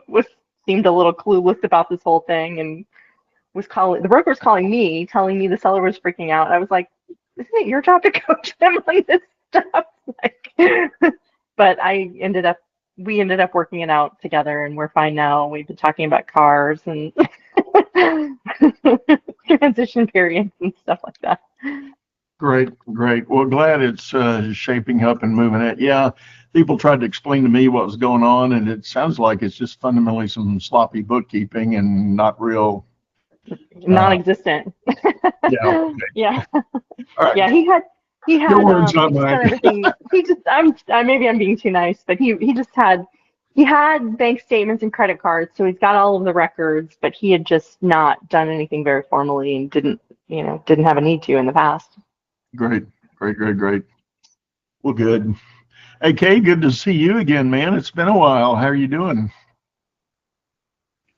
was seemed a little clueless about this whole thing and the broker was calling me, telling me the seller was freaking out. I was like, isn't it your job to coach them on this stuff? Like, but we ended up working it out together, and we're fine now. We've been talking about cars and transition periods and stuff like that. Great, great. Well, glad it's shaping up and moving it. Yeah, people tried to explain to me what was going on, and it sounds like it's just fundamentally some sloppy bookkeeping and not real. Non-existent. Yeah. Okay. Yeah. All right. Yeah, he had Your words, not he's mine. done everything. Maybe I'm being too nice, but he had bank statements and credit cards, so he's got all of the records, but he had just not done anything very formally and didn't have a need to in the past. Great, great, great, great. Well, good. Hey, Kay, good to see you again, man. It's been a while. How are you doing?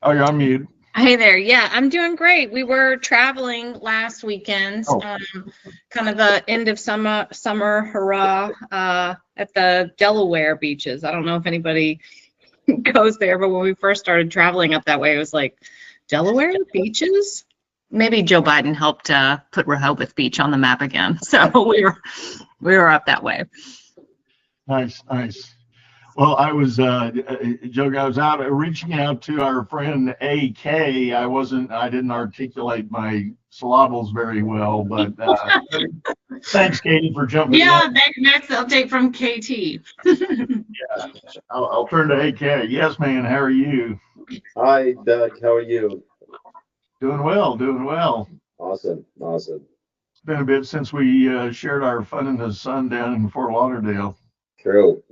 Oh, you're on mute. Hey there. Yeah, I'm doing great. We were traveling last weekend, kind of the end of summer hurrah at the Delaware beaches. I don't know if anybody goes there, but when we first started traveling up that way, it was like, Delaware beaches? Maybe Joe Biden helped put Rehoboth Beach on the map again. So we were up that way. Nice, nice. Well, I was joking. I was out reaching out to our friend AK. I didn't articulate my syllables very well, but thanks, Katie, for jumping in. Yeah, next update from KT. Yeah, I'll turn to AK. Yes, man. How are you? Hi, Doug. How are you? Doing well, doing well. Awesome, awesome. It's been a bit since we shared our fun in the sun down in Fort Lauderdale. True.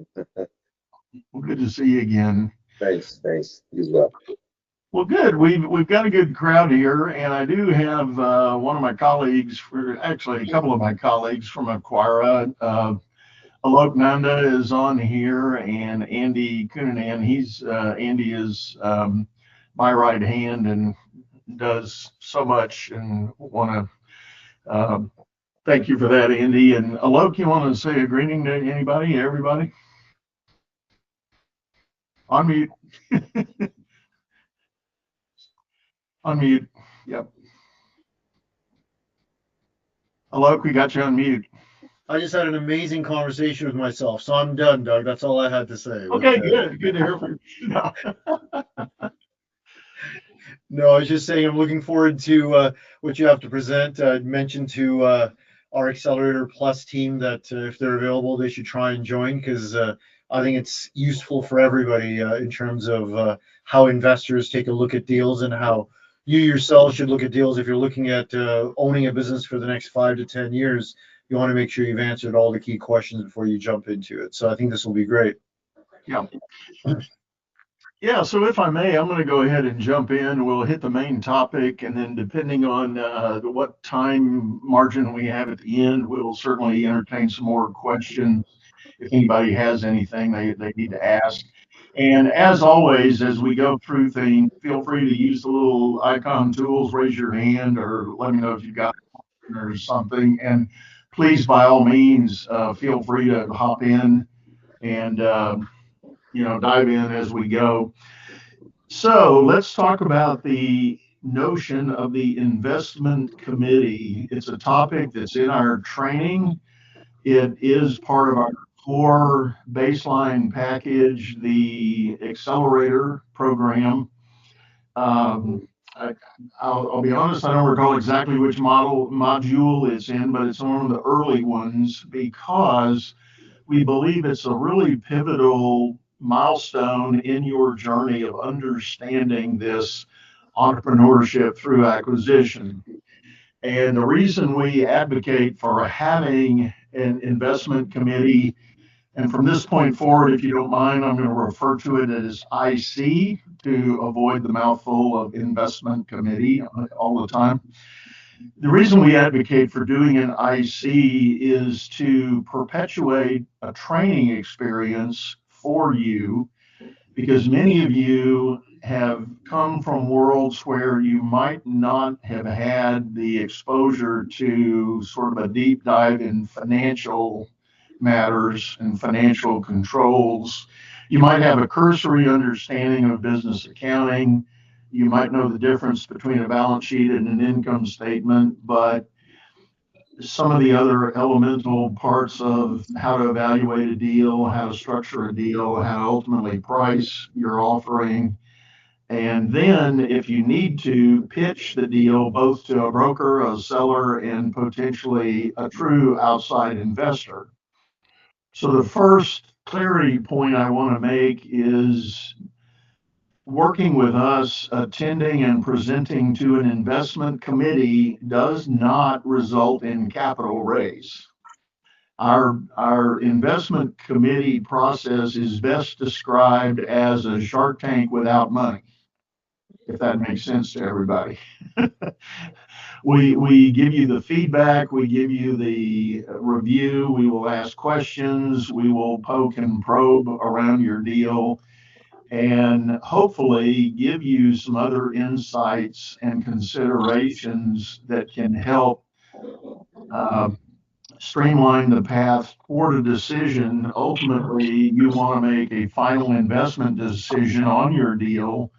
Well, good to see you again. Thanks. You as well. Well, good. We've got a good crowd here, and I do have one of my colleagues, actually a couple of my colleagues from Acquira. Alok Nanda is on here, and Andy Cunanan. Andy is my right hand and does so much, and want to thank you for that, Andy. And Alok, you want to say a greeting to anybody, everybody? Unmute. Unmute. Yep. Alok, we got you on mute. I just had an amazing conversation with myself, so I'm done, Doug. That's all I had to say. Okay, good. Good to hear from you. No, I was just saying I'm looking forward to what you have to present. I mentioned to our Accelerator Plus team that if they're available, they should try and join, because I think it's useful for everybody in terms of how investors take a look at deals, and how you yourself should look at deals. If you're looking at owning a business for the next 5 to 10 years, you want to make sure you've answered all the key questions before you jump into it. So I think this will be great. Yeah. Yeah, so if I may, I'm going to go ahead and jump in. We'll hit the main topic, and then depending on what time margin we have at the end, we'll certainly entertain some more questions. If anybody has anything they need to ask. And as always, as we go through things, feel free to use the little icon tools, raise your hand, or let me know if you've got or something. And please, by all means, feel free to hop in and dive in as we go. So let's talk about the notion of the investment committee. It's a topic that's in our training. It is part of our core baseline package, the Accelerator program. I'll be honest, I don't recall exactly which module it's in, but it's one of the early ones, because we believe it's a really pivotal milestone in your journey of understanding this entrepreneurship through acquisition. And the reason we advocate for having an investment committee, and from this point forward, if you don't mind, I'm going to refer to it as IC to avoid the mouthful of investment committee all the time. The reason we advocate for doing an IC is to perpetuate a training experience for you, because many of you have come from worlds where you might not have had the exposure to sort of a deep dive in financial matters and financial controls. You might have a cursory understanding of business accounting. You might know the difference between a balance sheet and an income statement, but some of the other elemental parts of how to evaluate a deal, how to structure a deal, how to ultimately price your offering, and then if you need to pitch the deal both to a broker, a seller, and potentially a true outside investor. So the first clarity point I want to make is working with us, attending and presenting to an investment committee does not result in capital raise. Our investment committee process is best described as a Shark Tank without money, if that makes sense to everybody. We give you the feedback, we give you the review, we will ask questions, we will poke and probe around your deal, and hopefully give you some other insights and considerations that can help uh, streamline the path toward a decision. Ultimately, you want to make a final investment decision on your deal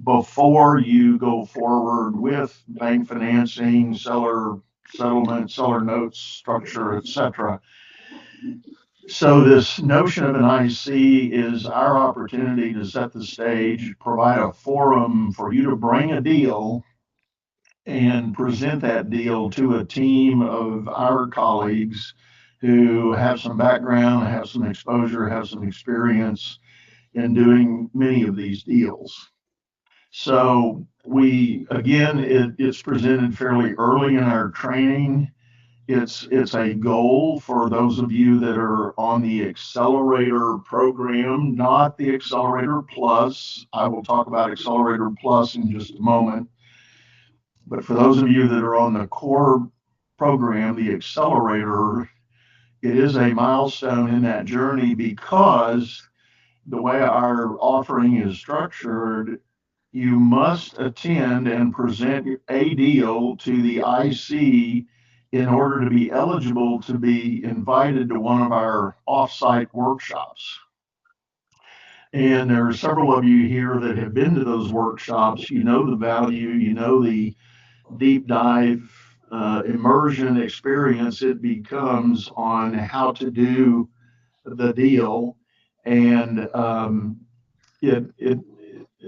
before you go forward with bank financing, seller settlement, seller notes structure, etc. So this notion of an IC is our opportunity to set the stage, provide a forum for you to bring a deal and present that deal to a team of our colleagues who have some background, have some exposure, have some experience in doing many of these deals. So it's presented fairly early in our training. It's a goal for those of you that are on the Accelerator program, not the Accelerator Plus. I will talk about Accelerator Plus in just a moment. But for those of you that are on the core program, the Accelerator, it is a milestone in that journey because the way our offering is structured, you must attend and present a deal to the IC in order to be eligible to be invited to one of our offsite workshops. And there are several of you here that have been to those workshops. You know the value, you know the deep dive immersion experience it becomes on how to do the deal. And it, it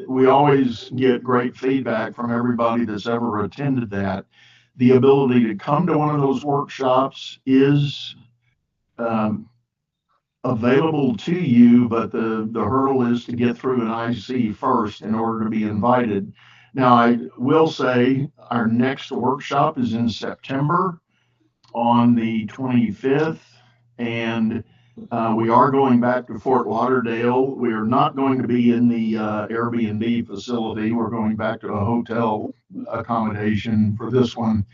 we always get great feedback from everybody that's ever attended that. The ability to come to one of those workshops is um, available to you, but the hurdle is to get through an IC first in order to be invited. Now, I will say our next workshop is in September on the 25th, and we are going back to Fort Lauderdale. We are not going to be in the Airbnb facility. We're going back to a hotel accommodation for this one,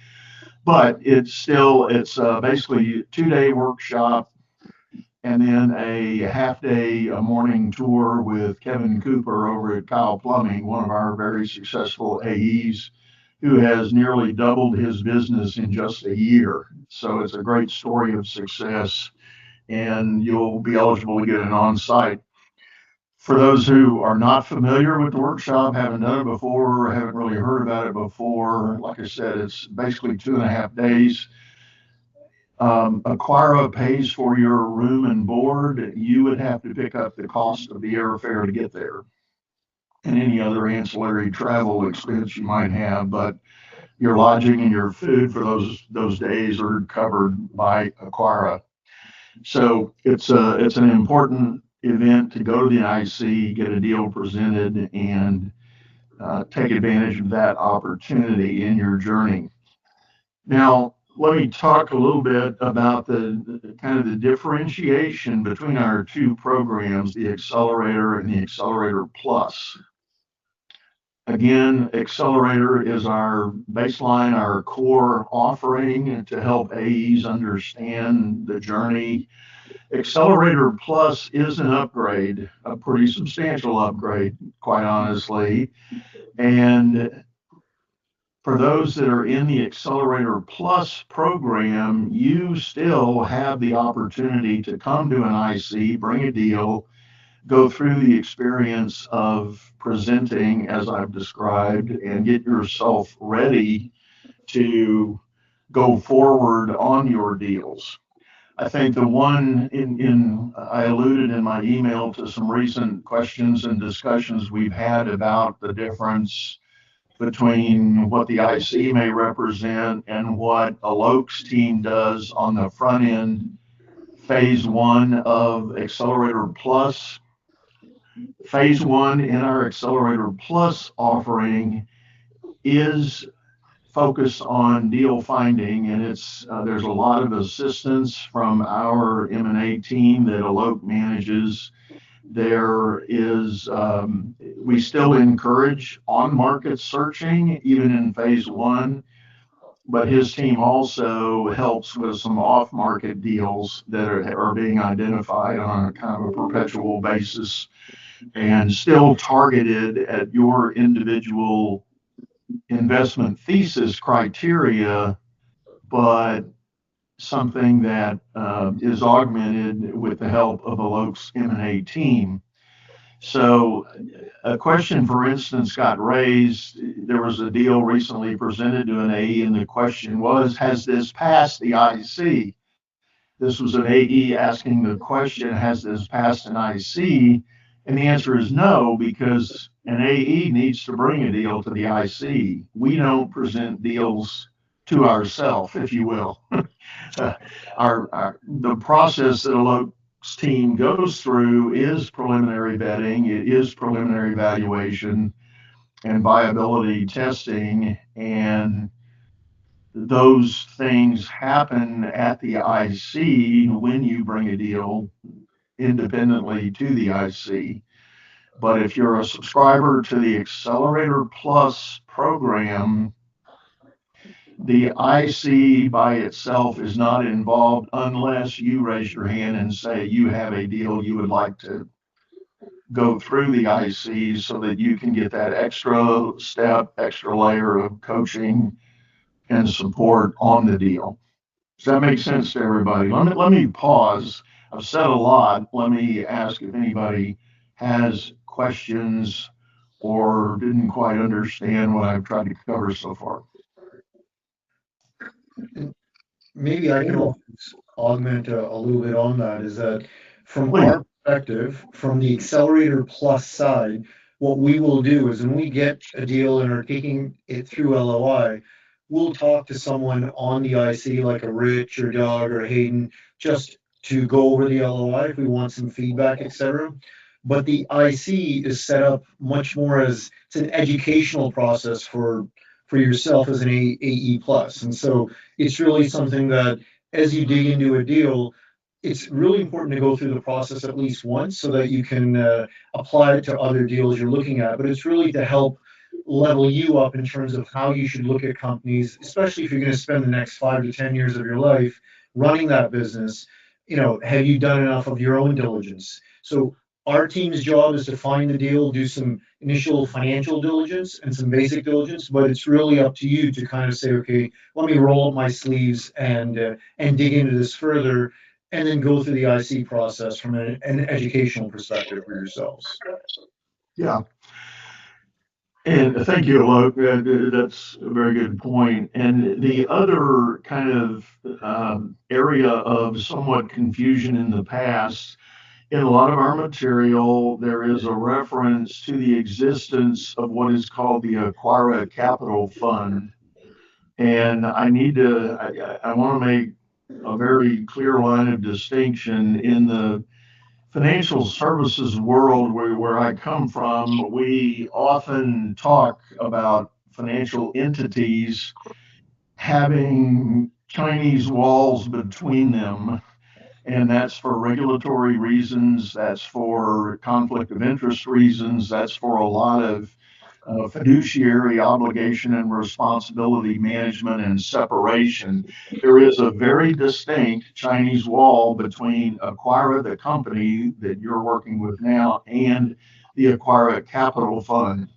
but it's basically a 2-day workshop and then a half day, a morning tour with Kevin Cooper over at Kyle Plumbing, one of our very successful AEs who has nearly doubled his business in just a year. So it's a great story of success, and you'll be eligible to get an on-site. For those who are not familiar with the workshop, haven't done it before, haven't really heard about it before, like I said, it's basically 2.5 days. Aquara pays for your room and board. You would have to pick up the cost of the airfare to get there and any other ancillary travel expense you might have, but your lodging and your food for those days are covered by Aquara. So it's an important event to go to the IC, get a deal presented, and take advantage of that opportunity in your journey. Now, let me talk a little bit about the kind of the differentiation between our two programs, the Accelerator and the Accelerator Plus. Again, Accelerator is our baseline, our core offering to help AEs understand the journey. Accelerator Plus is an upgrade, a pretty substantial upgrade, quite honestly. And for those that are in the Accelerator Plus program, you still have the opportunity to come to an IC, bring a deal, go through the experience of presenting as I've described and get yourself ready to go forward on your deals. I think the one I alluded in my email to some recent questions and discussions we've had about the difference between what the IC may represent and what a Lokes team does on the front end. Phase one of Accelerator Plus. Phase one in our Accelerator Plus offering is focused on deal finding, and there's a lot of assistance from our M&A team that Alok manages. There is we still encourage on-market searching even in phase one, but his team also helps with some off-market deals that are being identified on a kind of a perpetual basis and still targeted at your individual investment thesis criteria, but something that is augmented with the help of Alok's M&A team. So a question, for instance, got raised. There was a deal recently presented to an AE, and the question was, has this passed the IC? This was an AE asking the question, has this passed an IC? And the answer is no, because an AE needs to bring a deal to the IC. We don't present deals to ourselves, if you will. The process that Alok's team goes through is preliminary vetting, it is preliminary evaluation and viability testing, and those things happen at the IC when you bring a deal independently to the IC. But if you're a subscriber to the Accelerator Plus program, the IC by itself is not involved unless you raise your hand and say you have a deal you would like to go through the IC so that you can get that extra step, extra layer of coaching and support on the deal. Does that make sense to everybody? Let me pause. I've said a lot. Let me ask if anybody has questions or didn't quite understand what I've tried to cover so far. Maybe I can augment a little bit on that, is that from Please. our perspective, from the Accelerator Plus side, what we will do is when we get a deal and are taking it through LOI, we'll talk to someone on the IC like a Rich or Doug or Hayden just to go over the LOI if we want some feedback, etc. But the IC is set up much more as it's an educational process for yourself as an AE plus. And so it's really something that as you dig into a deal, it's really important to go through the process at least once so that you can apply it to other deals you're looking at. But it's really to help level you up in terms of how you should look at companies, especially if you're going to spend the next 5 to 10 years of your life running that business. Have you done enough of your own diligence? So our team's job is to find the deal, do some initial financial diligence and some basic diligence, but it's really up to you to kind of say, okay, let me roll up my sleeves and dig into this further, and then go through the IC process from an educational perspective for yourselves. Yeah. And thank you, Alok. That's a very good point. And the other kind of area of somewhat confusion in the past, in a lot of our material, there is a reference to the existence of what is called the Acquira Capital Fund. And I want to make a very clear line of distinction in the financial services world where I come from. We often talk about financial entities having Chinese walls between them, and that's for regulatory reasons, that's for conflict of interest reasons, that's for a lot of fiduciary obligation and responsibility management and separation. There is a very distinct Chinese wall between Acquira, the company that you're working with now, and the Acquira Capital Fund.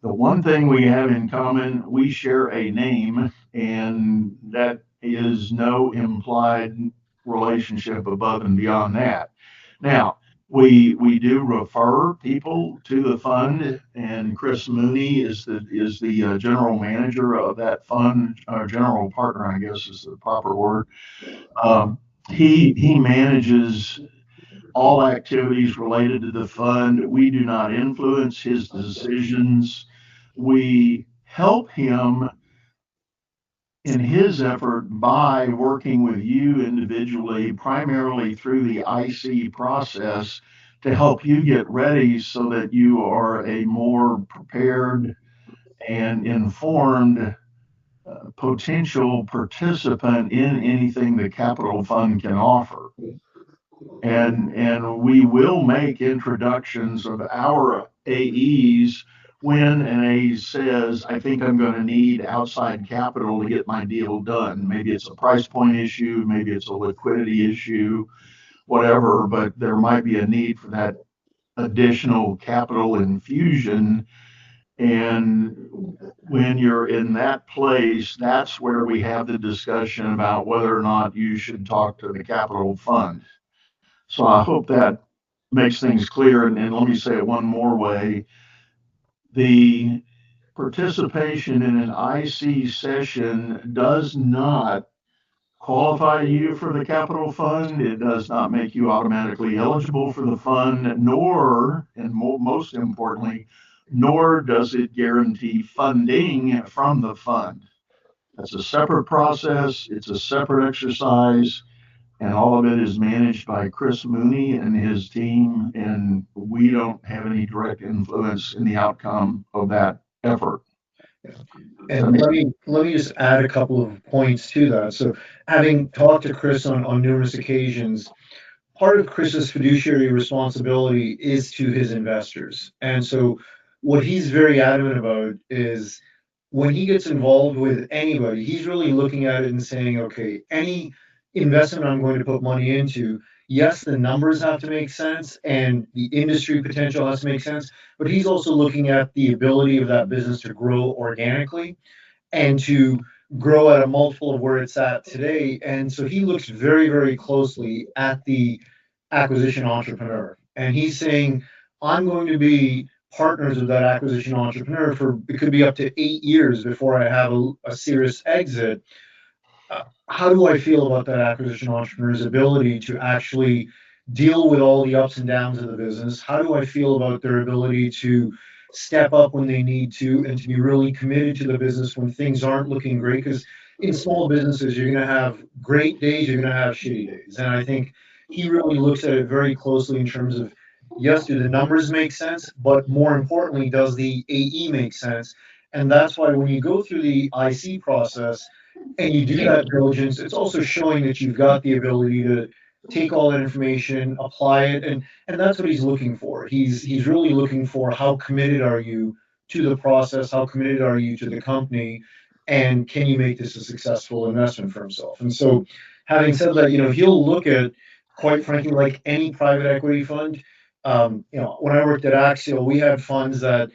The one thing we have in common, we share a name, and that is no implied relationship above and beyond that. Now, We do refer people to the fund, and Chris Mooney is the general manager of that fund, general partner, I guess is the proper word. Um, he manages all activities related to the fund. We do not influence his decisions. We help him in his effort by working with you individually, primarily through the IC process, to help you get ready so that you are a more prepared and informed potential participant in anything the capital fund can offer. And we will make introductions of our AEs when an AE says, I think I'm going to need outside capital to get my deal done. Maybe it's a price point issue, maybe it's a liquidity issue, whatever, but there might be a need for that additional capital infusion. And when you're in that place, that's where we have the discussion about whether or not you should talk to the capital fund. So I hope that makes things clear. And let me say it one more way. The participation in an IC session does not qualify you for the capital fund. It does not make you automatically eligible for the fund, nor, and most importantly, nor does it guarantee funding from the fund. That's a separate process. It's a separate exercise, and all of it is managed by Chris Mooney and his team, and we don't have any direct influence in the outcome of that effort. And let me just add a couple of points to that. So, having talked to Chris on numerous occasions, part of Chris's fiduciary responsibility is to his investors. And so, what he's very adamant about is when he gets involved with anybody, he's really looking at it and saying, okay, any investment I'm going to put money into, yes, the numbers have to make sense and the industry potential has to make sense, but he's also looking at the ability of that business to grow organically and to grow at a multiple of where it's at today. And so he looks very, very closely at the acquisition entrepreneur. And he's saying, I'm going to be partners with that acquisition entrepreneur for it could be up to 8 years before I have a serious exit. How do I feel about that acquisition entrepreneur's ability to actually deal with all the ups and downs of the business? How do I feel about their ability to step up when they need to and to be really committed to the business when things aren't looking great? Because in small businesses, you're going to have great days, you're going to have shitty days. And I think he really looks at it very closely in terms of, yes, do the numbers make sense? But more importantly, does the AE make sense? And that's why when you go through the IC process, and you do that diligence, it's also showing that you've got the ability to take all that information, apply it, and that's what he's looking for. He's really looking for how committed are you to the process, how committed are you to the company, and can you make this a successful investment for himself? And so, having said that, he'll look at, quite frankly, like any private equity fund. When I worked at Axial, we had funds that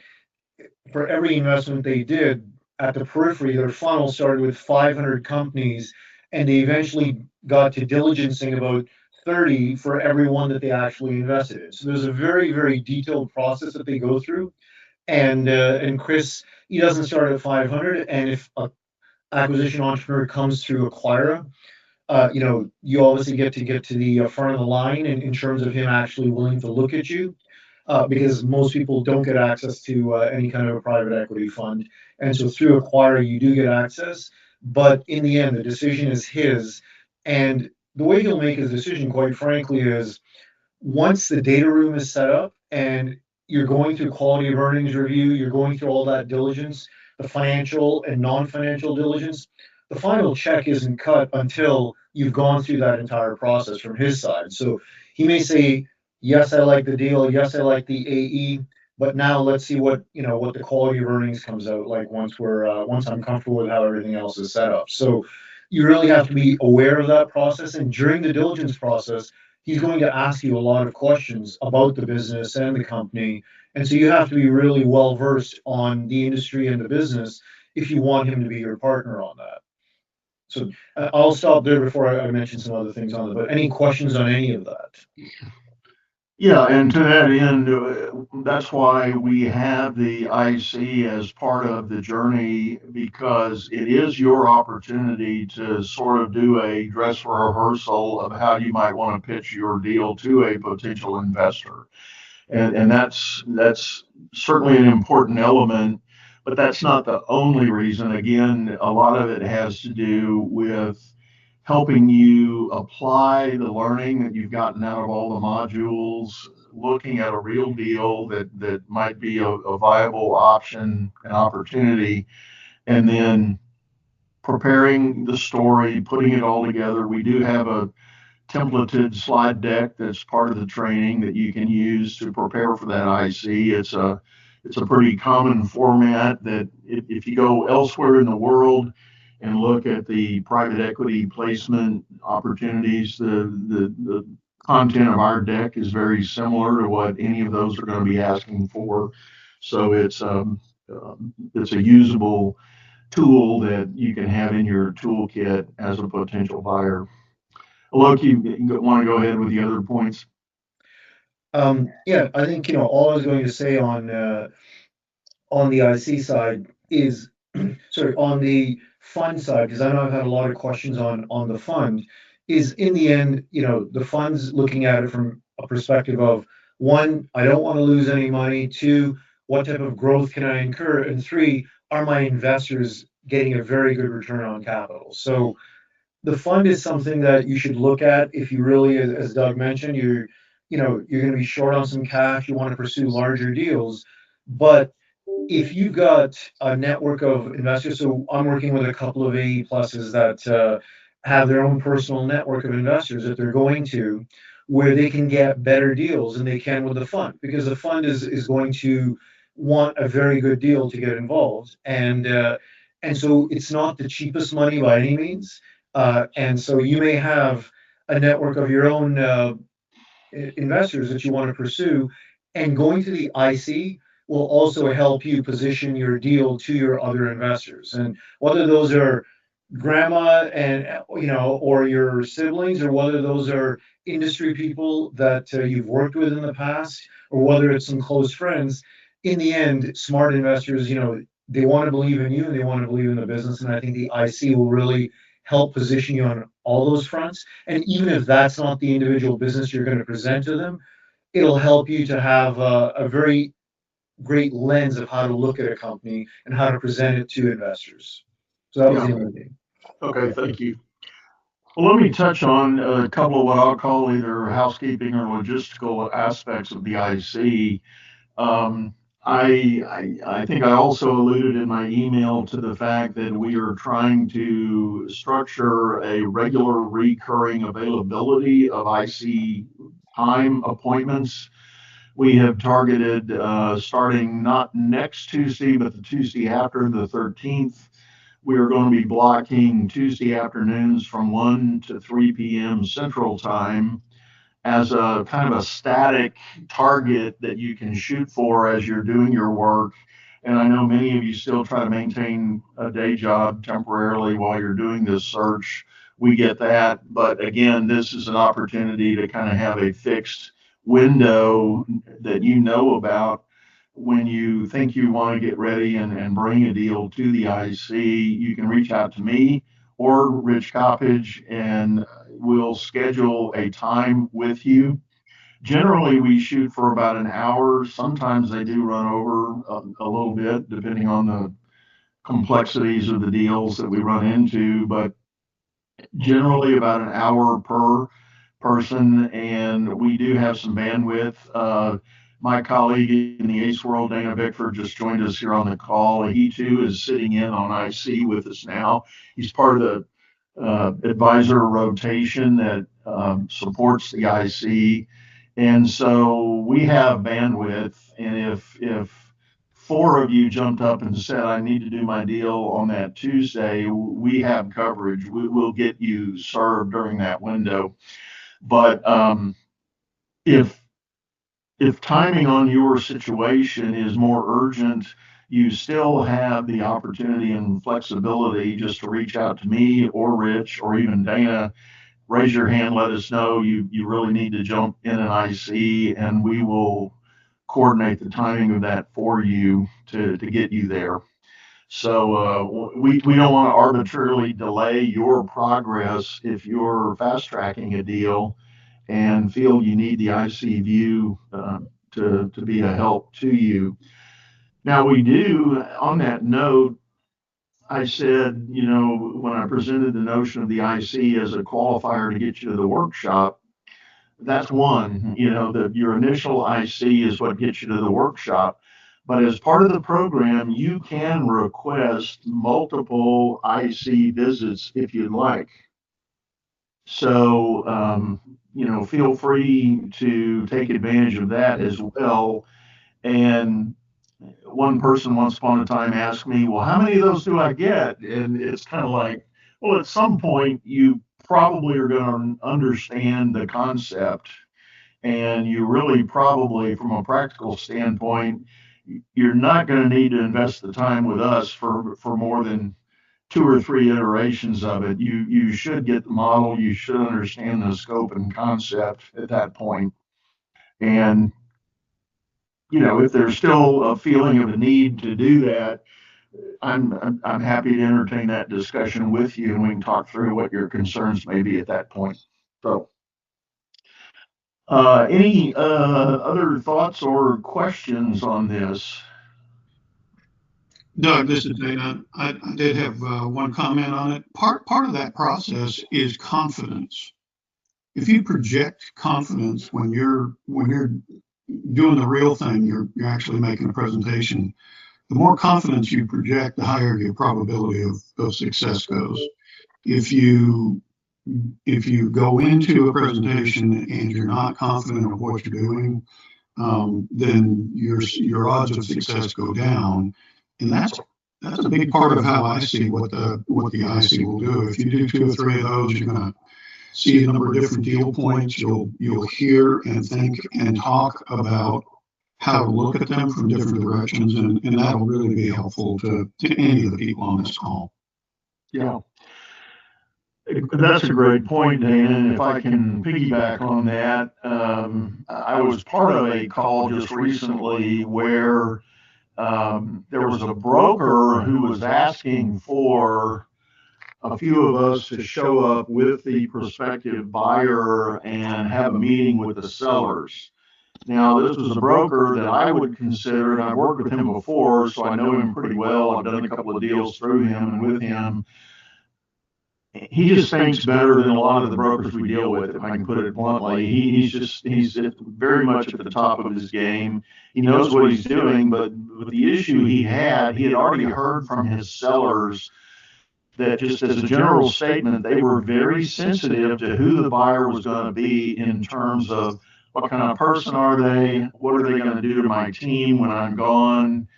for every investment they did at the periphery, their funnel started with 500 companies, and they eventually got to diligencing about 30 for every one that they actually invested in. So there's a very, very detailed process that they go through. And Chris, he doesn't start at 500. And if an acquisition entrepreneur comes through Acquira, you obviously get to the front of the line in terms of him actually willing to look at you because most people don't get access to any kind of a private equity fund. And so through Acquire, you do get access. But in the end, the decision is his. And the way he'll make his decision, quite frankly, is once the data room is set up and you're going through quality of earnings review, you're going through all that diligence, the financial and non-financial diligence, the final check isn't cut until you've gone through that entire process from his side. So he may say, yes, I like the deal. Yes, I like the AE. But now let's see what the quality of earnings comes out like once I'm comfortable with how everything else is set up. So you really have to be aware of that process. And during the diligence process, he's going to ask you a lot of questions about the business and the company. And so you have to be really well versed on the industry and the business if you want him to be your partner on that. So I'll stop there before I mention some other things on it. But any questions on any of that? Yeah, and to that end, that's why we have the IC as part of the journey because it is your opportunity to sort of do a dress rehearsal of how you might want to pitch your deal to a potential investor. And that's certainly an important element, but that's not the only reason. Again, a lot of it has to do with helping you apply the learning that you've gotten out of all the modules, looking at a real deal that might be a viable option, an opportunity, and then preparing the story, putting it all together. We do have a templated slide deck that's part of the training that you can use to prepare for that IC. It's a pretty common format that if you go elsewhere in the world and look at the private equity placement opportunities, the content of our deck is very similar to what any of those are going to be asking for. So it's a usable tool that you can have in your toolkit as a potential buyer. Loki, you want to go ahead with the other points? Yeah, I think, all I was going to say on the IC side is, sorry, on the fund side, because I know I've had a lot of questions on the fund, is in the end, the fund's looking at it from a perspective of, one, I don't want to lose any money. Two, what type of growth can I incur? And three, are my investors getting a very good return on capital? So the fund is something that you should look at if you really, as Doug mentioned, you're going to be short on some cash, you want to pursue larger deals. But if you've got a network of investors, so I'm working with a couple of AE pluses that have their own personal network of investors that they're going to, where they can get better deals than they can with the fund, because the fund is going to want a very good deal to get involved, and so it's not the cheapest money by any means, and so you may have a network of your own investors that you want to pursue, and going to the IC will also help you position your deal to your other investors. And whether those are grandma and or your siblings, or whether those are industry people that you've worked with in the past, or whether it's some close friends, in the end, smart investors, they want to believe in you and they want to believe in the business. And I think the IC will really help position you on all those fronts. And even if that's not the individual business you're going to present to them, it'll help you to have a very great lens of how to look at a company and how to present it to investors. So that was Yeah. the only thing. Okay, thank you. Well, let me touch on a couple of what I'll call either housekeeping or logistical aspects of the IC. Um, I think I also alluded in my email to the fact that we are trying to structure a regular recurring availability of IC time appointments. We have targeted starting not next Tuesday, but the Tuesday after the 13th. We are going to be blocking Tuesday afternoons from 1 to 3 p.m. Central Time as a kind of a static target that you can shoot for as you're doing your work. And I know many of you still try to maintain a day job temporarily while you're doing this search. We get that. But again, this is an opportunity to kind of have a fixed window that you know about when you think you want to get ready and bring a deal to the IC. You can reach out to me or Rich Coppage, and we'll schedule a time with you. Generally, we shoot for about an hour. Sometimes they do run over a little bit, depending on the complexities of the deals that we run into, but generally about an hour per person, and we do have some bandwidth. My colleague in the ACE world, Dana Bickford, just joined us here on the call. He too is sitting in on IC with us now. He's part of the advisor rotation that supports the IC. And so we have bandwidth. And if four of you jumped up and said, I need to do my deal on that Tuesday, we have coverage. We'll get you served during that window. But if timing on your situation is more urgent, you still have the opportunity and flexibility just to reach out to me or Rich or even Dana raise your hand, let us know you really need to jump in an IC, and we will coordinate the timing of that for you to get you there. So we don't want to arbitrarily delay your progress if you're fast tracking a deal and feel you need the IC view to be a help to you. Now we do, on that note, I said, when I presented the notion of the IC as a qualifier to get you to the workshop, that's one, that your initial IC is what gets you to the workshop. But as part of the program, you can request multiple IC visits if you'd like. So, feel free to take advantage of that as well. And one person once upon a time asked me, well, how many of those do I get? And it's kind of like, well, at some point, you probably are going to understand the concept. And you really probably, from a practical standpoint, you're not going to need to invest the time with us for more than 2 or 3 iterations of it. You should get the model. You should understand the scope and concept at that point. And if there's still a feeling of a need to do that, I'm happy to entertain that discussion with you, and we can talk through what your concerns may be at that point. So, any other thoughts or questions on this? Doug, this is Dana. I did have one comment on it. Part of that process is confidence. If you project confidence when you're doing the real thing, you're actually making a presentation. The more confidence you project, the higher your probability of success goes. If you go into a presentation and you're not confident of what you're doing, then your odds of success go down, and that's a big part of how I see what the IC will do. If you do 2 or 3 of those, you're going to see a number of different deal points. You'll hear and think and talk about how to look at them from different directions, and that'll really be helpful to any of the people on this call. Yeah. That's a great point, Dana. And if I can piggyback on that, I was part of a call just recently where there was a broker who was asking for a few of us to show up with the prospective buyer and have a meeting with the sellers. Now, this was a broker that I would consider, and I've worked with him before, so I know him pretty well. I've done a couple of deals through him and with him. He just thinks better than a lot of the brokers we deal with, if I can put it bluntly. He's very much at the top of his game. He knows what he's doing, but with the issue he had already heard from his sellers that, just as a general statement, they were very sensitive to who the buyer was going to be in terms of what kind of person are they, what are they going to do to my team when I'm gone,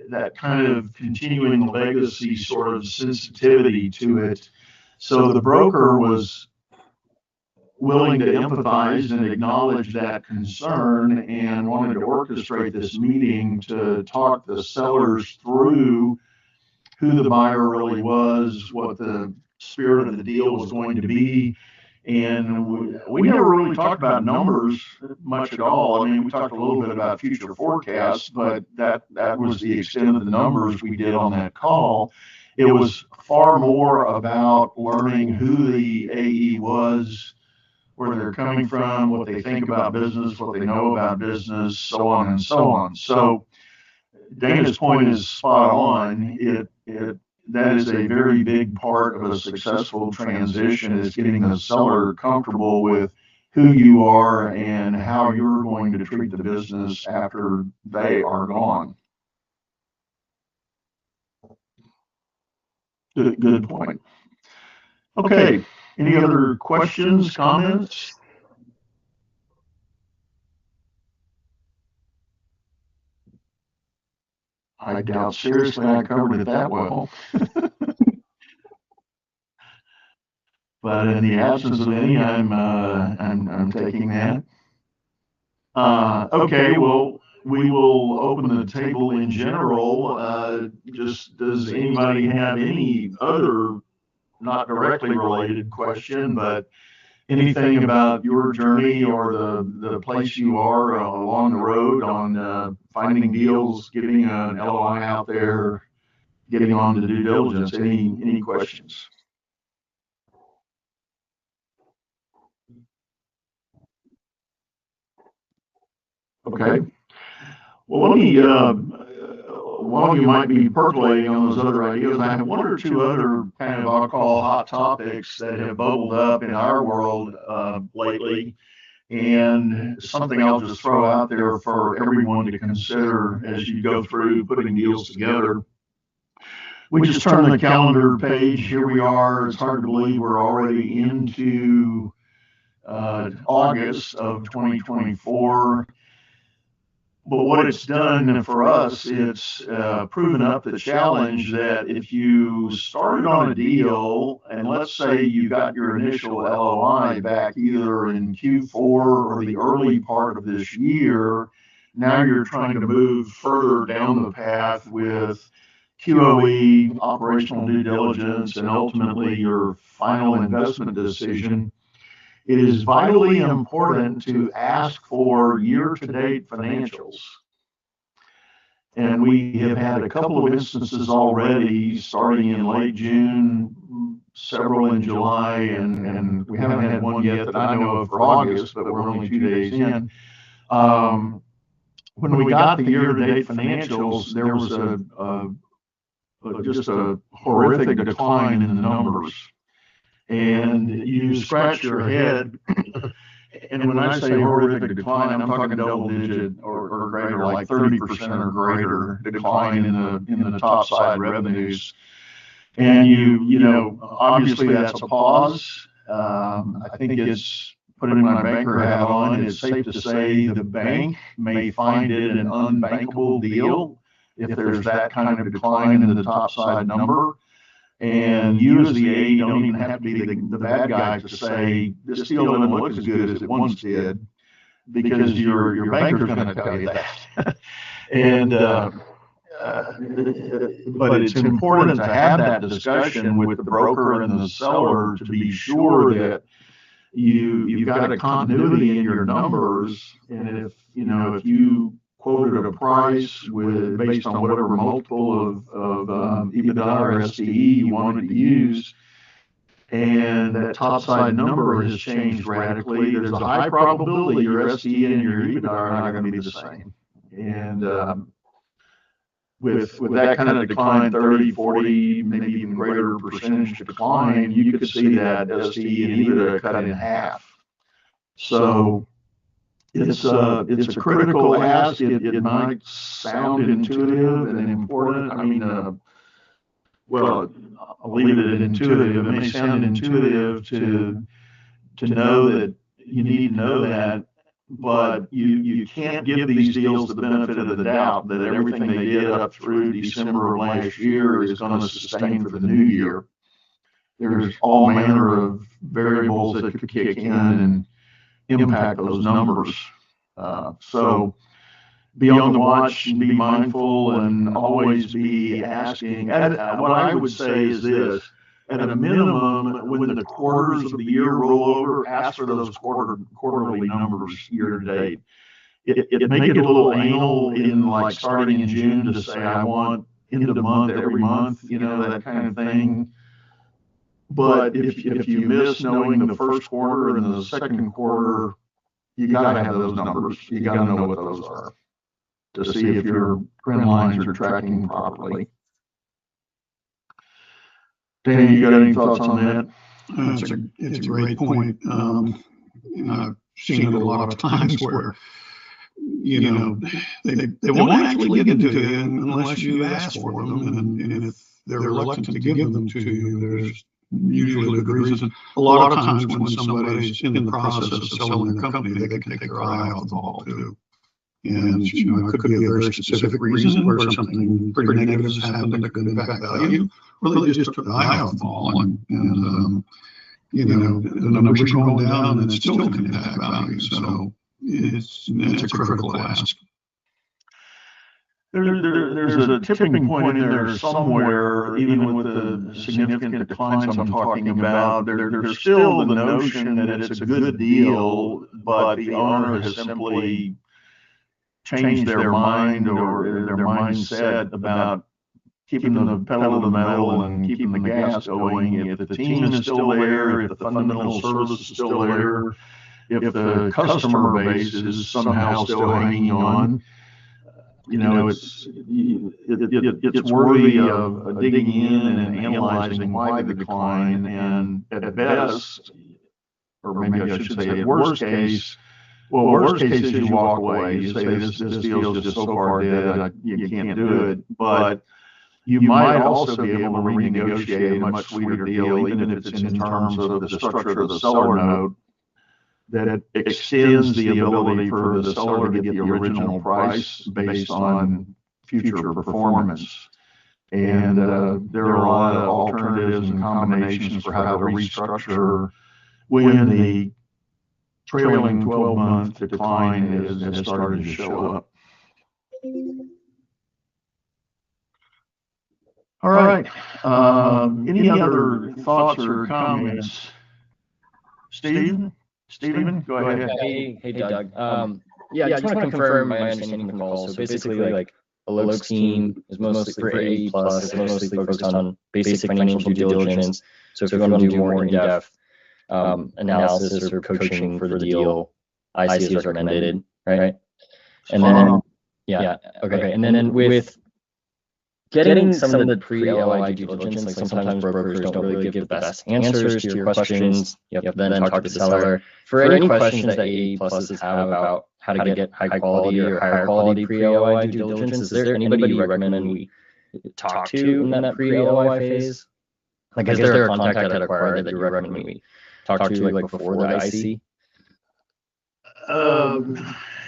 that kind of continuing legacy sort of sensitivity to it. So the broker was willing to empathize and acknowledge that concern and wanted to orchestrate this meeting to talk the sellers through who the buyer really was, what the spirit of the deal was going to be. And we never really talked about numbers much at all. I mean, we talked a little bit about future forecasts, but that was the extent of the numbers we did on that call. It was far more about learning who the AE was, where they're coming from, what they think about business, what they know about business, so on and so on. So Dana's point is spot on. That is a very big part of a successful transition, is getting the seller comfortable with who you are and how you're going to treat the business after they are gone. Good point. Okay. Any other questions, comments? I doubt seriously I covered it that well. But in the absence of any, I'm taking that. Okay. Well, we will open the table in general. Just does anybody have any other not directly related question, but anything about your journey or the place you are along the road on finding deals, getting an LOI out there, getting on to due diligence? Any questions? Okay. Well, let me, while you might be percolating on those other ideas, I have one or two other kind of, I'll call hot topics that have bubbled up in our world lately. And something I'll just throw out there for everyone to consider as you go through putting deals together. We just turned the calendar page. Here we are. It's hard to believe we're already into August of 2024. But what it's done for us, it's proven up the challenge that if you started on a deal, and let's say you got your initial LOI back either in Q4 or the early part of this year, now you're trying to move further down the path with QOE, operational due diligence, and ultimately your final investment decision. It is vitally important to ask for year-to-date financials. And we have had a couple of instances already, starting in late June, several in July, and we haven't had one yet that I know of for August, but we're only 2 days in. When we got the year-to-date financials, there was just a horrific decline in the numbers. And you scratch your head, and when I say horrific decline, I'm talking double digit or greater, like 30% or greater decline in the top side revenues. And you know, obviously that's a pause. I think it's, putting my banker hat on, it's safe to say the bank may find it an unbankable deal if there's that kind of decline in the top side number. And you as the A don't even have to be the bad guy to say this deal doesn't look as good as it once did, because your banker's going to tell you that. And but it's important to have that discussion with the broker and the seller to be sure that you've got a continuity in your numbers. And if you quoted a price based on whatever multiple of EBITDA or SDE you wanted to use, and that topside number has changed radically, there's a high probability your SDE and your EBITDA are not going to be the same. And with that kind of decline, 30, 40, maybe even greater percentage decline, you could see that SDE and EBITDA cut in half. So it's a critical ask. It might sound intuitive and important. I mean, well, I'll leave it at intuitive. It may sound intuitive to know that you need to know that, but you can't give these deals the benefit of the doubt that everything they did up through December of last year is going to sustain for the new year. There's all manner of variables that could kick in and impact those numbers. So be on the watch and be mindful and always be asking. And what I would say is this: at a minimum, when the quarters of the year roll over, ask for those quarterly numbers year to date. It may get a little anal in like starting in June to say I want end of the month every month, that kind of thing. But if you miss knowing the first quarter and the second quarter, you got to have those numbers. You got to know what those are to see if your trend lines are tracking properly. Danny, you got any thoughts on that? It's a great point. I've seen it a lot of times where, they won't actually give them to you unless you ask for them. And if they're reluctant to give them to you, there's usually a good reason. A lot of times when somebody's in the process of selling their company, they can take their eye off the ball too. And, it could be a very specific reason where something pretty negative has happened that could impact value, or they just took the eye off the ball and the numbers are going down and it still can impact value. So it's a critical ask. there's a tipping point in there somewhere, even with the significant declines I'm talking about. There's still the notion that it's a good deal, but the owner has simply changed their mind or their mindset about keeping the pedal to the metal and keeping the gas going. If the team is still there, if the fundamental service is still there, if the customer base is somehow still hanging on, it's worthy of digging in and analyzing why the decline. And at best, or maybe I should say at worst case, worst case is you walk away. You say this deal's just so far dead, you can't do it. But you might also be able to renegotiate a much sweeter deal, even if it's in terms of the structure of the seller note, that extends the ability for the seller to get the original price based on future performance. And there are a lot of alternatives and combinations for how to restructure when the trailing 12-month decline has started to show up. All right. Any other thoughts or comments? Stephen, go ahead. Hey, Doug. Yeah, I just want to confirm my understanding from the call. So basically, like, Alok's team is mostly for AE Plus, is mostly focused on basic financial due diligence. So if you want to do more in-depth analysis or coaching for the deal, IC is recommended, right? And then, okay. And then with getting some of the pre-LOI due diligence, like sometimes brokers don't really give the best answers to your questions. You have to then talk to the seller. For any questions that AE Pluses have about how to get high quality or higher quality pre-LOI due diligence, is there anybody you recommend we talk to in that pre-LOI phase? Like, is there a contact at Acquire that you recommend we talk to like before the IC?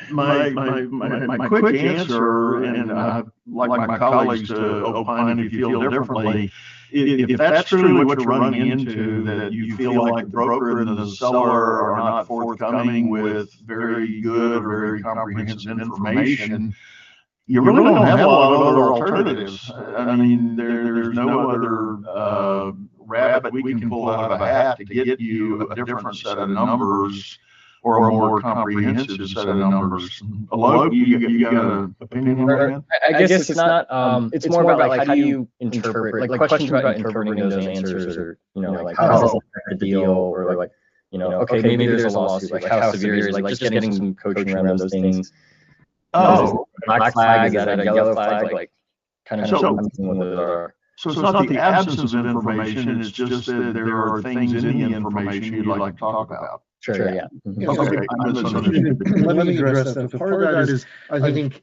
My quick answer, and I'd like my colleagues to opine if you feel differently, if that's truly what you're running into, that you feel like the broker and the seller are not forthcoming with very good or very comprehensive information, you really don't have a lot of other alternatives. I mean, there's no other rabbit we can pull out of a hat to get you a different set of numbers or a more comprehensive set of numbers. Alok, you got an opinion on that? I guess it's not, it's more about like how do you interpret, like questions about interpreting those answers, or, like how does this affect the deal, or like, okay, maybe there's a lawsuit, like how severe is it, like just getting some coaching around those things. Black flag, is that a yellow flag, like kind of something with it. So it's not the absence of information, it's just that there are things in the information you'd like to talk about. Sure, yeah. Okay. Let me address that. So part of that is, I think,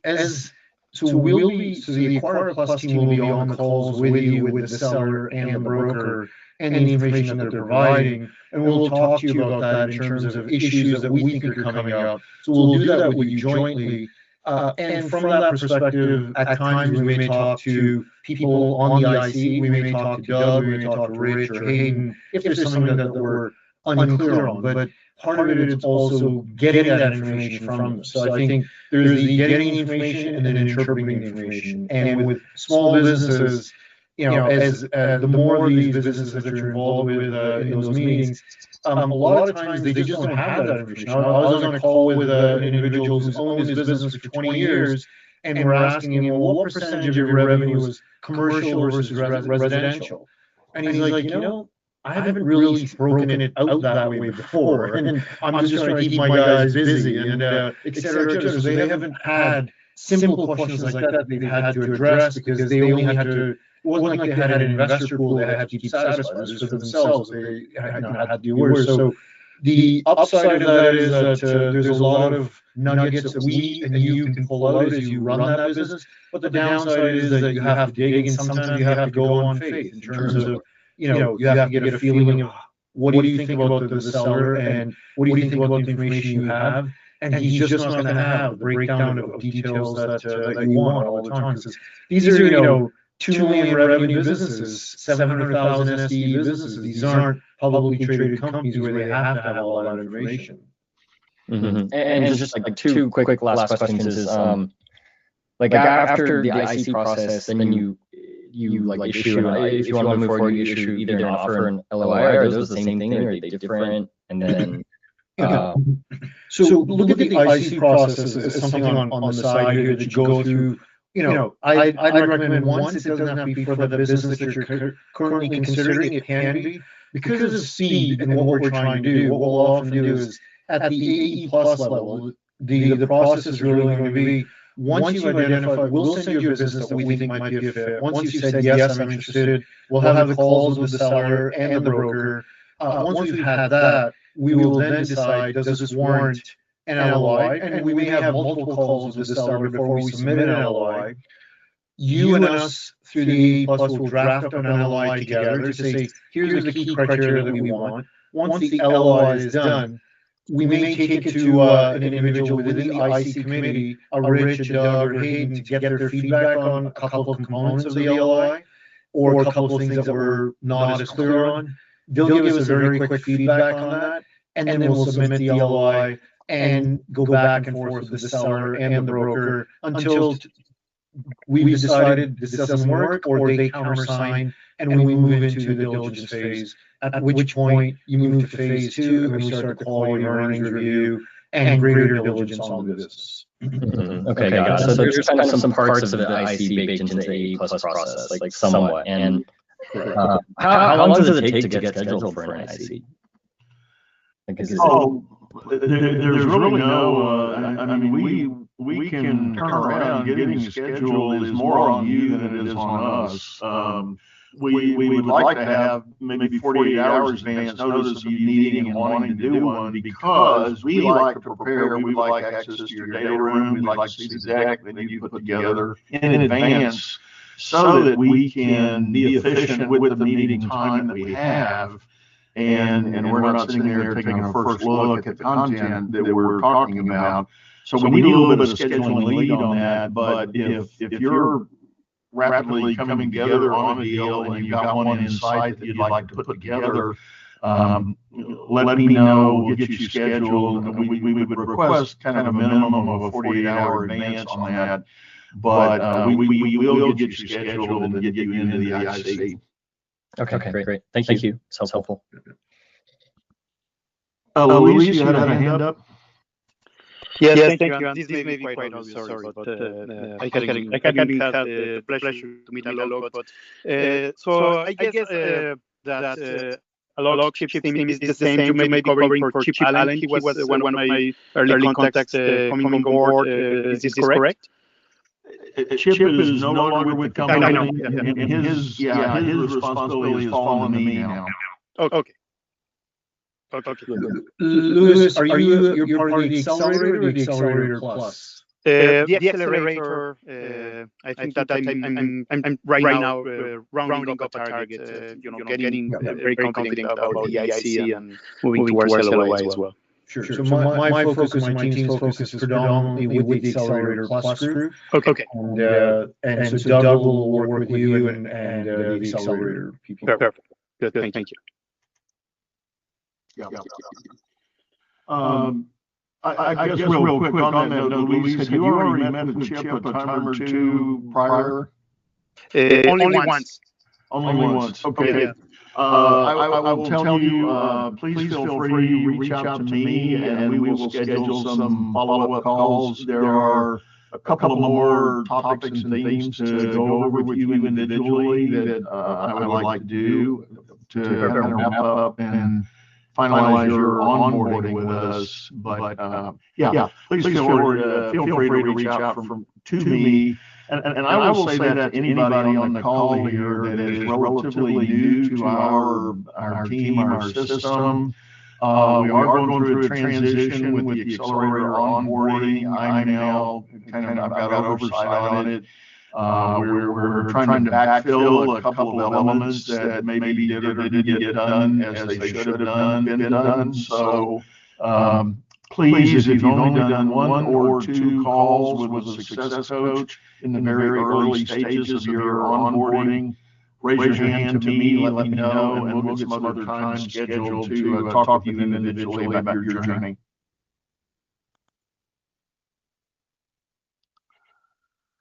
so the Acquire Plus team will be on the calls with you, with the seller and the broker, and the information that they're providing, and we'll talk to you about that in terms of issues that we think are coming up. So we'll do that with you jointly. And from that perspective, at times we may talk to people on the IC, we may talk to Doug, we may talk to Rich or Hayden, if there's something that we're unclear on. But part of it is also getting that information from them. So I think there's the getting the information and then interpreting the information. And with small businesses, as the more of these businesses that you're involved with in those meetings, a lot of times they just don't have that information. I was on a call with an individual who's owned his business for 20 years, and we're asking him, well, what percentage of your revenue is commercial versus residential? And he's like, I haven't really broken it out that way before, and I'm just trying to keep my guys busy, and et cetera, et cetera. So they haven't had simple questions like that they've had to address, because they only had to, it wasn't like they had an investor pool they had to keep satisfied. It was for themselves. They had to do work. So the upside of that is that there's a lot of nuggets that we and you can pull out as you run that business. But the downside is that you have to dig, and sometimes you have to go on faith in terms of, you have to get a feeling of what do you think about the seller, and what do you think about the information you have. And he's just not going to have the breakdown of details that you want all the time. Because these are, 2 million revenue businesses, 700,000 SDE businesses. These aren't publicly traded companies where they have to have all that information. And just like 2 quick last questions is, like after the IC process, then you like issue, if you want to move forward, you issue either an offer or an LOI. Are those the same thing, or are they different? And then So look at the IC process as something on the side here that you go through. I'd recommend once. It doesn't have to be for the business that you're currently considering. It can be because of speed and what we're trying to do. What we'll often do is at the AE plus level, the process is really going to be once you've identified, we'll send you a business that we think might be a fit. Once you've said, yes, I'm interested, we'll have the calls with the seller and the broker. Once we've had that, we will then decide, does this warrant an LOI? And we may have multiple calls with the seller before we submit an LOI. You and us, through the AE Plus, will draft up an LOI together to say, here's the key criteria that we want. Once the LOI is done, we may take it to an individual within the IC committee, a Rich, a Doug, or Hayden, to get their feedback on a couple of components of the LOI, or a couple of things that we're not as clear on. They'll give us a very quick feedback on that, and then we'll submit the LOI and go back and forth with the seller and the broker until we've decided this doesn't work, or they countersign and we move into the diligence phase, at which point you move to phase 2 and we start the quality earnings review and greater diligence on the business. Okay, got it. So there's kind of some parts of the IC baked into the AE plus process, like somewhat. And how long does it take to get scheduled for an IC? There's really no. I mean, we can turn around. Getting scheduled is more on you than it is on us. We would like to have maybe 48 hours advance notice of you needing and wanting to do one, because we like to prepare. We like access to your data room. We like to see the deck that you put together in advance, so that we can be efficient with the meeting time that we have. And we're not sitting there taking a first look at the content that we're talking about. So we need a little bit of scheduling lead on that. But if you're rapidly coming together on a deal and you've got one in sight that you'd like to put together, let me know. We'll get you scheduled. We would request kind of a minimum of a 48-hour advance on that. But we will get you scheduled and get you into the IC. Okay, great. Thank you. It's helpful. Luis, you had a hand up? Yes, thank you. This may be quite obvious, sorry, but I hadn't had the pleasure to meet Alok. But so I guess that Alok Chip's team is the same. You may be covering for Chip Allen. He was one of my early contacts coming on board. Is this correct? Chip is no longer with the company, and his responsibility is falling to me now. Okay. Luis, are you part of the Accelerator or the Accelerator Plus? The Accelerator. I think that I'm right now rounding up a target. Getting very confident about the IC and moving towards LOI as well. Sure. So my focus, my team's focus is predominantly with the Accelerator Plus group. Okay. And so Doug will work with you and the Accelerator people. Perfect. Good. Thank you. Yeah. I guess real quick on that note, Luis, had you already met with Chip a time or two prior? Only once. Only once. Okay. I will tell you, please feel free to reach out to me, and we will schedule some follow-up calls. There are a couple more topics and themes to go over with you individually that I would like to do to kind of wrap up and finalize your onboarding with us. But please feel free to reach out to me. And I will say that to anybody on the call here that is relatively new to our team, our system. We are going through a transition with the Accelerator onboarding. I'm now I've got oversight on it. We're trying to backfill a couple of elements that maybe did or didn't get done as they should have been done. So please, if you've only done one or two calls with a success coach in the very early stages of your onboarding, raise your hand to me, let me know, and we'll get some other time scheduled to talk with you individually about your journey.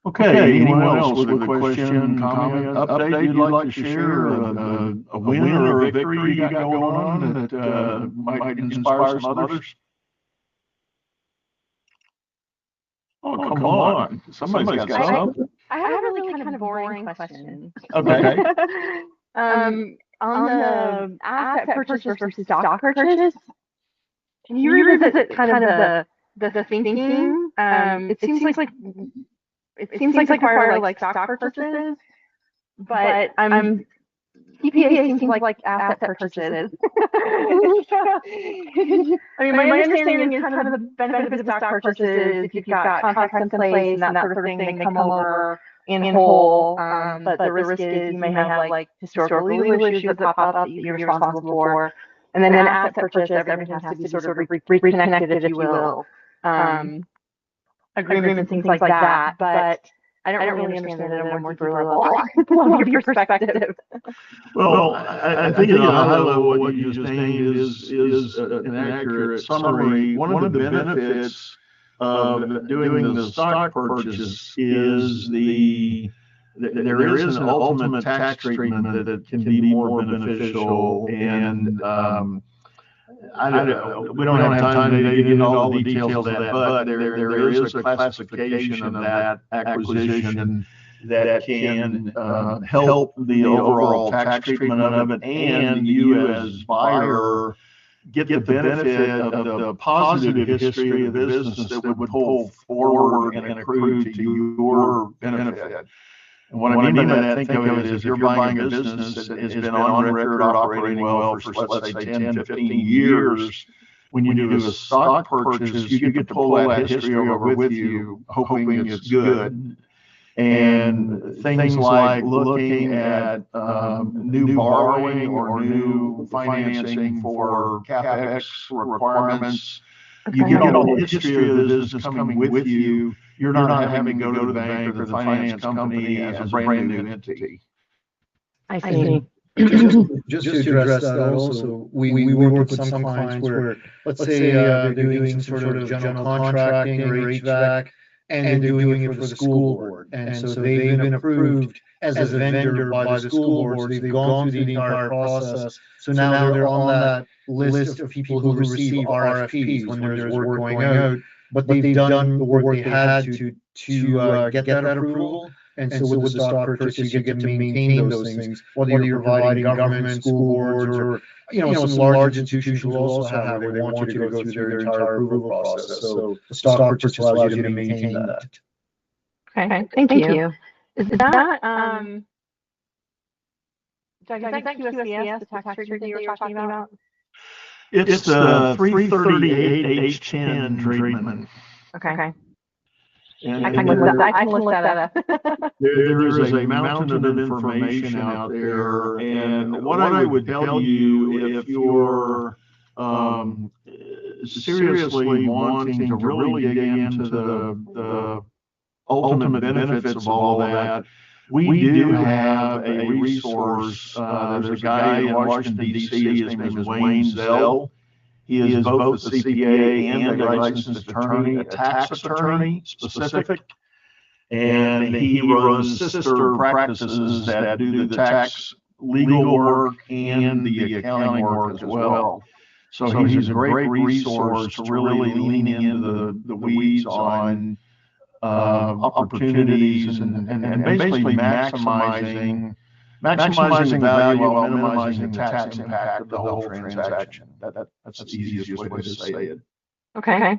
Okay, anyone else with a question, comment, update you'd like to share, a win or a victory you got going on that might inspire some others? Oh, come on. Somebody's got something. I have a really kind of boring question. Okay. On the asset purchase versus stock purchase, can you revisit kind of the thinking? It seems like require like stock purchases, but TPA seems like asset purchases. I mean, my understanding is kind of the benefit of stock purchases if you've got contracts in place and that sort of thing, they come over in whole. But the risk is you may have like historical legal issues that pop up that you're responsible for. And then an asset purchase, everything has to be sort of reconnected, if you will. Agreements, things like that. But I don't really understand it at a more deeper level. Love your perspective. Well, I think at a high level, what you just named is an accurate summary. One of the benefits of doing the stock purchase is there is an ultimate tax treatment that can be more beneficial, and we don't have time today to get into all the details of that, but there is a classification of that acquisition that can help the overall tax treatment of it, and you as buyer get the benefit of the positive history of the business that would pull forward and accrue to your benefit. And what I mean by that, think of it as if you're buying a business that has been on record operating well for, let's say, 10, 15 years. When you do a stock purchase, you get to pull that history over with you, hoping it's good. And things like looking at new borrowing or new financing for CapEx requirements, you get all the history of the business coming with you. You're not having to go to the bank or the finance company as a brand new entity. I see. Just to address that also, we work with some clients where, let's say, they're doing some sort of general contracting or HVAC, and they're doing it for the school board. And so they've been approved as a vendor by the school board. So they've gone through the entire process. So now they're on that list of people who receive RFPs when there's work going out. But they've done the work they had to get that approval. And so with the stock purchase, you get to maintain those things, whether you're providing government, school boards, or some large institutions will also have where they want you to go through their entire approval process. So the stock purchase allows you to maintain that. Okay, thank you. Is that Doug, is that QSBS, the tax treatment that you were talking about? It's the 338H10 treatment. Okay. And I can look that up. There is a mountain of information out there, and what I would tell you, if you're seriously wanting to really dig into the ultimate benefits of all of that, we do have a resource. There's a guy in Washington, D.C., his name is Wayne Zell. He is both a CPA and a licensed attorney, a tax attorney specific, and he runs sister practices that do the tax legal work and the accounting work as well. So he's a great resource to really lean into the weeds on opportunities and basically maximizing the value while minimizing the tax impact of the whole transaction. That's the easiest way to say it. Okay.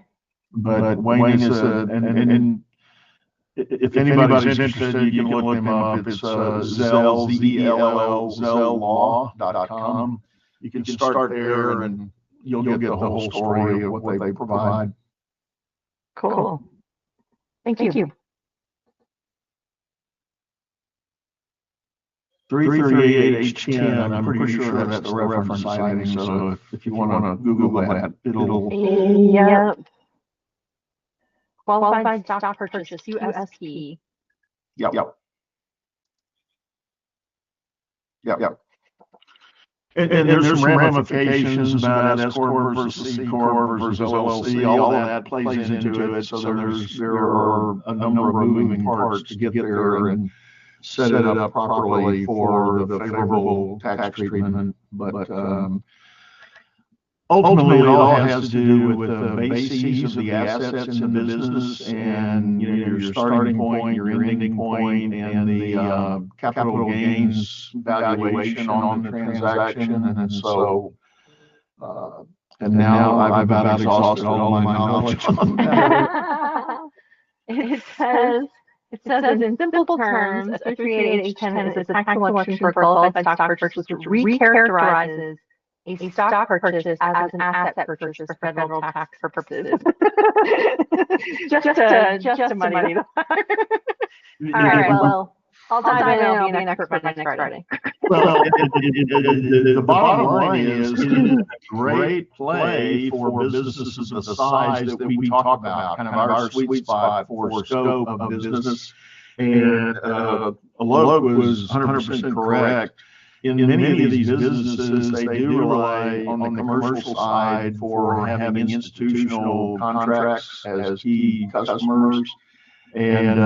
But Wayne is and if anybody's interested, you can look him up. It's Zell, Z-E-L-L, zelllaw.com. You can start there and you'll get the whole story of what they provide. Cool. Thank you. 338H10, I'm pretty sure that's the reference citing, so if you want to Google that, it'll... Yep. Qualified stock purchase, QSP. Yep. And there's some ramifications about S corp versus C corp versus LLC. All of that plays into it. So there are a number of moving parts to get there and set it up properly for the favorable tax treatment. But ultimately, it all has to do with the bases of the assets in the business, and your starting point, your ending point, and the capital gains valuation on the transaction. And so, and now I've about exhausted all my knowledge on that. It says in simple terms, a 338H10 is a tax election for a qualified stock purchase which recharacterizes a stock purchase as an asset purchase for federal tax purposes. just to muddy the water. All right, well, I'll dive in and I'll be an expert by next Friday. Well, the bottom line is it is a great play for businesses of the size that we talk about, kind of our sweet spot for scope of business. And Alok was 100% correct. In many of these businesses, they do rely on the commercial side for having institutional contracts as key customers. And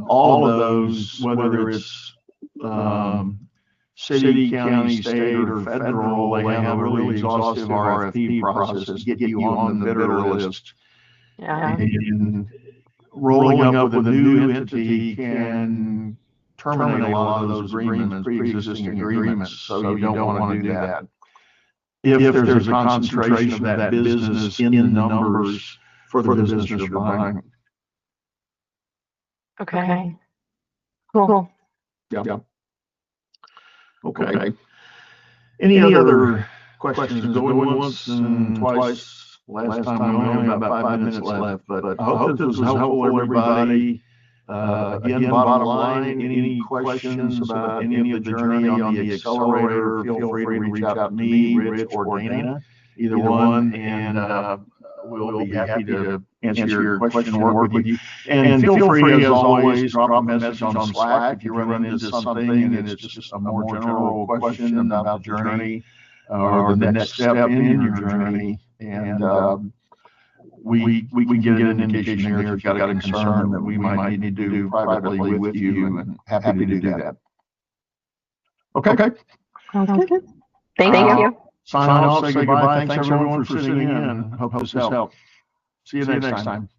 all of those, whether it's city, county, state, or federal, they have a really exhaustive RFP process to get you on the bidder list. Yeah. And rolling up with a new entity can terminate a lot of those agreements, pre-existing agreements, so you don't want to do that. If there's a concentration of that business in the numbers for the business you're buying. Okay. Cool. Yeah. Okay. Any other questions? Going once and twice. Last time we only have about 5 minutes left, but I hope this was helpful, everybody. Again, bottom line, any questions about any of the journey on the Accelerator, feel free to reach out to me, Rich, or Dana, either one, and we'll be happy to answer your question and work with you. And feel free, as always, drop a message on Slack if you run into something and it's just a more general question about the journey or the next step in your journey. And we can get an indication there if you've got a concern that we might need to do privately with you, and happy to do that. Okay. Sounds good. Thank you. Sign off, say goodbye. Thanks everyone for sitting in. Hope this helped. See you next time.